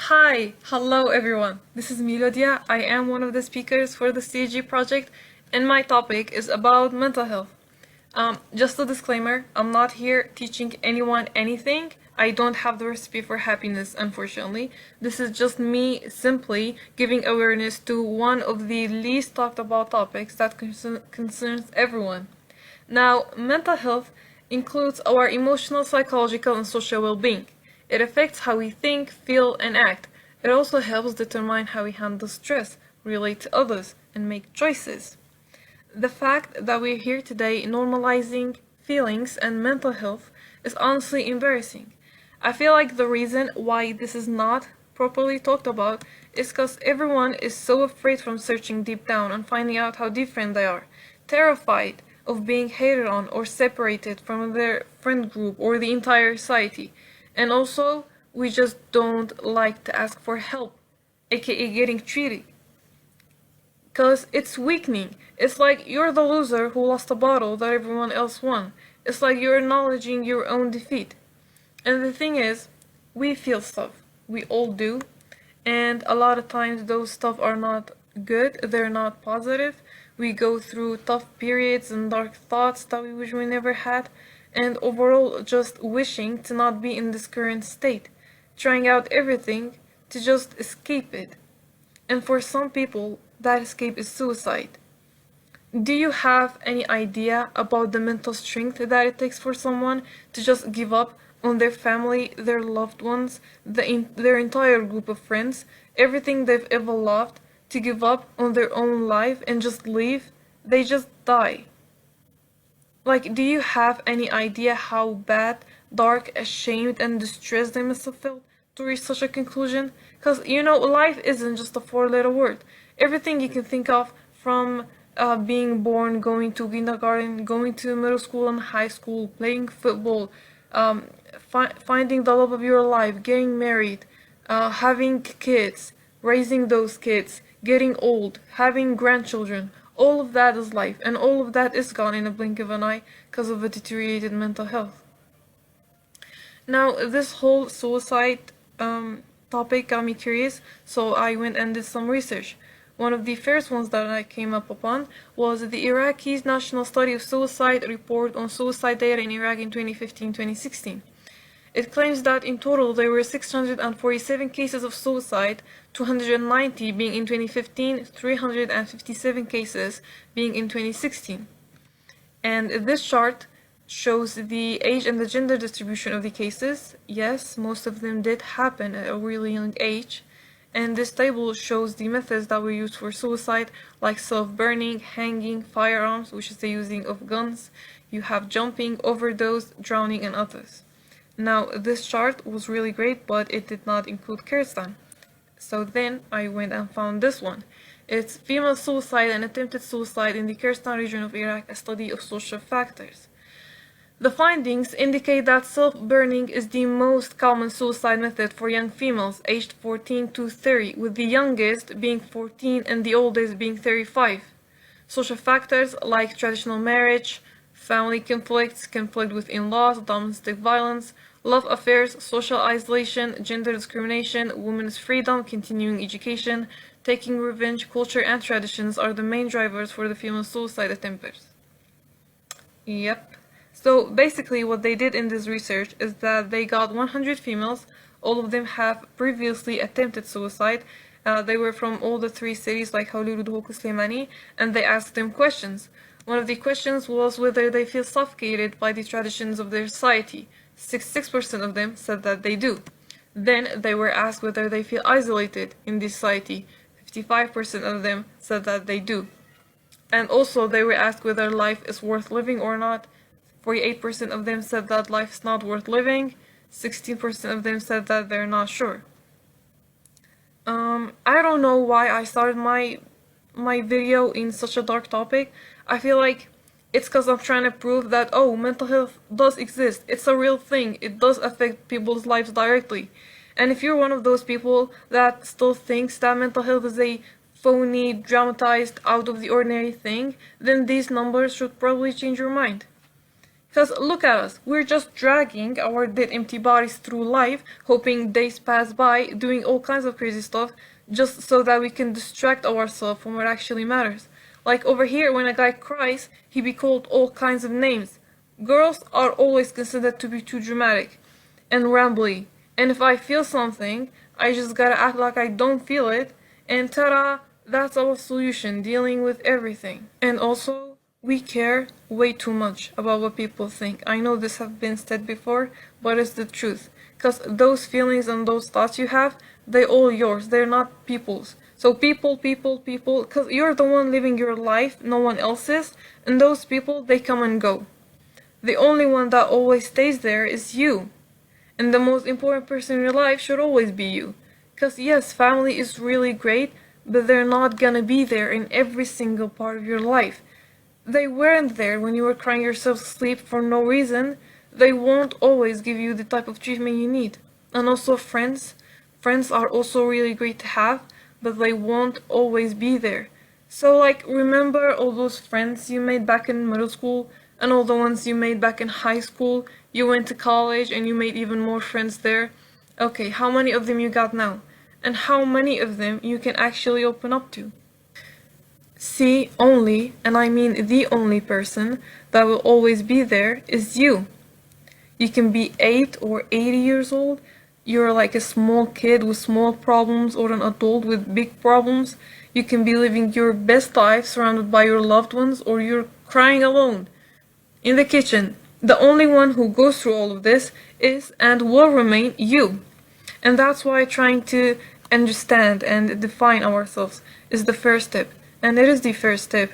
Hi, hello everyone. This is Melodya. I am one of the speakers for the CG project, and my topic is about mental health. Just a disclaimer, I'm not here teaching anyone anything. I don't have the recipe for happiness, unfortunately. This is just me simply giving awareness to one of the least talked about topics that concerns everyone. Now, mental health includes our emotional, psychological, and social well-being. It affects how we think, feel, and act. It also helps determine how we handle stress, relate to others, and make choices. The fact that we're here today normalizing feelings and mental health is honestly embarrassing. I feel like the reason why this is not properly talked about is because everyone is so afraid from searching deep down and finding out how different they are, terrified of being hated on or separated from their friend group or the entire society. And also, we just don't like to ask for help, aka getting treated. Because it's weakening. It's like you're the loser who lost a bottle that everyone else won. It's like you're acknowledging your own defeat. And the thing is, we feel stuff. We all do. And a lot of times those stuff are not good. They're not positive. We go through tough periods and dark thoughts that we wish we never had. And overall just wishing to not be in this current state, trying out everything to just escape it. And for some people, that escape is suicide. Do you have any idea about the mental strength that it takes for someone to just give up on their family, their loved ones, their entire group of friends, everything they've ever loved, to give up on their own life and just leave? They just die. Like, do you have any idea how bad, dark, ashamed, and distressed they must have felt to reach such a conclusion? Because, life isn't just a four-letter word. Everything you can think of, from being born, going to kindergarten, going to middle school and high school, playing football, finding the love of your life, getting married, having kids, raising those kids, getting old, having grandchildren. All of that is life, and all of that is gone in a blink of an eye because of a deteriorated mental health. Now, this whole suicide topic got me curious, so I went and did some research. One of the first ones that I came up upon was the Iraqi's National Study of Suicide report on suicide data in Iraq in 2015-2016. It claims that in total there were 647 cases of suicide, 290 being in 2015, 357 cases being in 2016. And this chart shows the age and the gender distribution of the cases. Yes, most of them did happen at a really young age. And this table shows the methods that were used for suicide, like self-burning, hanging, firearms, which is the using of guns. You have jumping, overdose, drowning, and others. Now, this chart was really great, but it did not include Kurdistan. So then I went and found this one. It's Female Suicide and Attempted Suicide in the Kurdistan region of Iraq, a study of social factors. The findings indicate that self-burning is the most common suicide method for young females aged 14 to 30, with the youngest being 14 and the oldest being 35. Social factors like traditional marriage, family conflicts, conflict with in-laws, domestic violence, love affairs, social isolation, gender discrimination, women's freedom, continuing education, taking revenge, culture, and traditions are the main drivers for the female suicide attempters. Yep. So basically what they did in this research is that they got 100 females, all of them have previously attempted suicide. They were from all the three cities like Hawro Dlawar, and they asked them questions. One of the questions was whether they feel suffocated by the traditions of their society. 66% of them said that they do. Then they were asked whether they feel isolated in this society. 55% of them said that they do. And also they were asked whether life is worth living or not. 48% of them said that life is not worth living. 16% of them said that they're not sure. I don't know why I started my video in such a dark topic. I feel like it's because I'm trying to prove that, mental health does exist. It's a real thing. It does affect people's lives directly. And if you're one of those people that still thinks that mental health is a phony, dramatized, out of the ordinary thing, then these numbers should probably change your mind. Because look at us, we're just dragging our dead empty bodies through life, hoping days pass by, doing all kinds of crazy stuff, just so that we can distract ourselves from what actually matters. Like over here, when a guy cries, he be called all kinds of names. Girls are always considered to be too dramatic and rambly, and if I feel something, I just gotta act like I don't feel it, and ta-da, that's our solution, dealing with everything. And also, we care way too much about what people think. I know this has been said before, but it's the truth. Because those feelings and those thoughts you have, they're all yours. They're not people's. So people, because you're the one living your life, no one else is. And those people, they come and go. The only one that always stays there is you. And the most important person in your life should always be you. Because yes, family is really great, but they're not gonna be there in every single part of your life. They weren't there when you were crying yourself to sleep for no reason. They won't always give you the type of treatment you need. And also friends. Friends are also really great to have, but they won't always be there. So like, remember all those friends you made back in middle school, and all the ones you made back in high school? You went to college and you made even more friends there. Okay, how many of them you got now? And how many of them you can actually open up to? See, only, and I mean the only person that will always be there is you. You can be 8 or 80 years old, you're like a small kid with small problems or an adult with big problems. You can be living your best life surrounded by your loved ones, or you're crying alone in the kitchen. The only one who goes through all of this is and will remain you. And that's why trying to understand and define ourselves is the first step. And it is the first step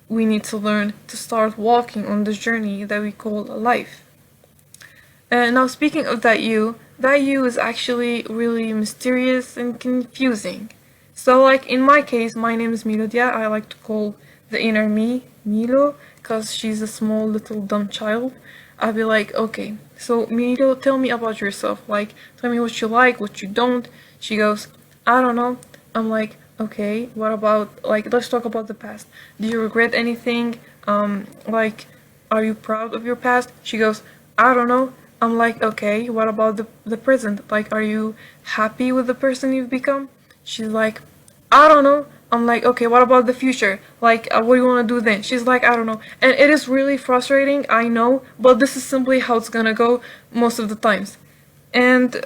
we need to learn to start walking on this journey that we call life. Now speaking of that you is actually really mysterious and confusing. So like in my case, my name is Melodya. I like to call the inner me Milo, because she's a small little dumb child. I'll be like, okay, so Milo, tell me about yourself. Like, tell me what you like, what you don't. She goes, I don't know. I'm like, okay, what about, like, let's talk about the past. Do you regret anything? Like, are you proud of your past? She goes, I don't know. I'm like, okay, what about the present? Like, are you happy with the person you've become? She's like, I don't know. I'm like, okay, what about the future? Like, what do you want to do then? She's like, I don't know. And it is really frustrating, I know, but this is simply how it's gonna go most of the times. And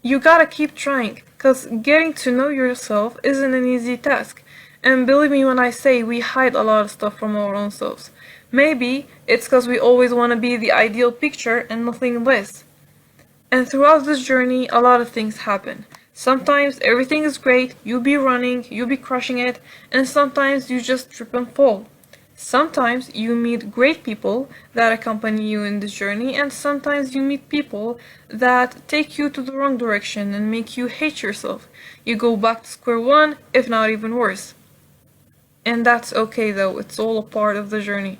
you gotta keep trying, because getting to know yourself isn't an easy task. And believe me when I say we hide a lot of stuff from our own selves. Maybe it's because we always want to be the ideal picture and nothing less. And throughout this journey, a lot of things happen. Sometimes everything is great, you be running, you be crushing it, and sometimes you just trip and fall. Sometimes you meet great people that accompany you in this journey, and sometimes you meet people that take you to the wrong direction and make you hate yourself. You go back to square one, if not even worse. And that's okay though, it's all a part of the journey.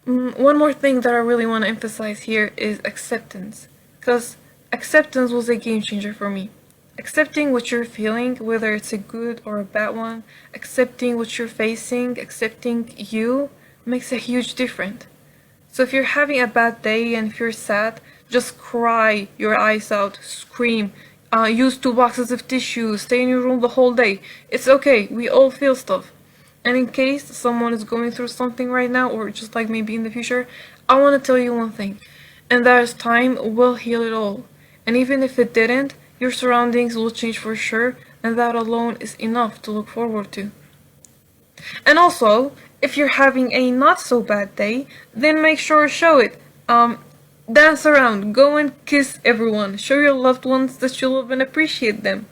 One more thing that I really want to emphasize here is acceptance. Because acceptance was a game changer for me. Accepting what you're feeling, whether it's a good or a bad one, accepting what you're facing, accepting you, makes a huge difference. So if you're having a bad day and if you're sad, just cry your eyes out, scream, use 2 boxes of tissue, stay in your room the whole day. It's okay, we all feel stuff. And in case someone is going through something right now, or just like maybe in the future, I want to tell you one thing, and that is time will heal it all. And even if it didn't, your surroundings will change for sure, and that alone is enough to look forward to. And also, if you're having a not so bad day, then make sure to show it. Dance around, go and kiss everyone, show your loved ones that you love and appreciate them.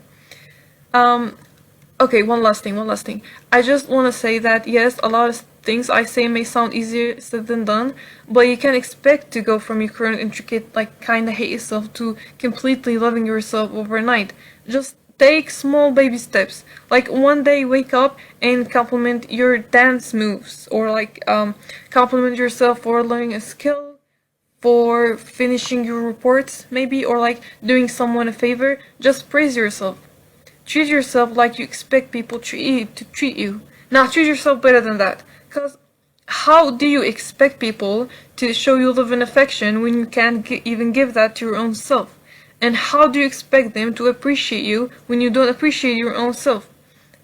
Okay, one last thing. I just want to say that yes, a lot of things I say may sound easier said than done, but you can't expect to go from your current intricate, like, kinda hate yourself to completely loving yourself overnight. Just take small baby steps. Like, one day wake up and compliment your dance moves, or like, compliment yourself for learning a skill, for finishing your reports, maybe, or like doing someone a favor. Just praise yourself. Treat yourself like you expect people to treat you. Now treat yourself better than that. Because how do you expect people to show you love and affection when you can't even give that to your own self? And how do you expect them to appreciate you when you don't appreciate your own self?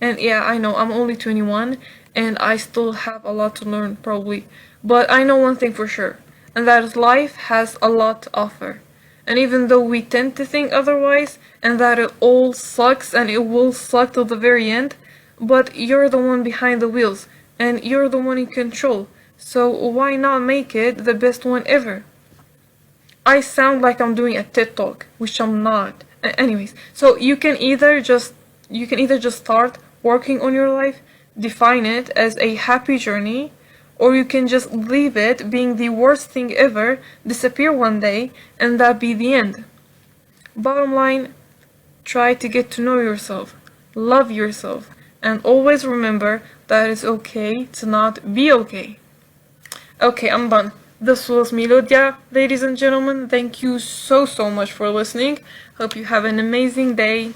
And yeah, I know I'm only 21 and I still have a lot to learn probably, but I know one thing for sure, and that is life has a lot to offer. And even though we tend to think otherwise, and that it all sucks and it will suck till the very end, but you're the one behind the wheels, and you're the one in control, so why not make it the best one ever? I sound like I'm doing a TED Talk, which I'm not. Anyways, so you can either just start working on your life, define it as a happy journey, or you can just leave it being the worst thing ever, disappear one day, and that be the end. Bottom line, try to get to know yourself, love yourself, and always remember that it's okay to not be okay. Okay, I'm done. This was Melodya, ladies and gentlemen. Thank you so much for listening. Hope you have an amazing day.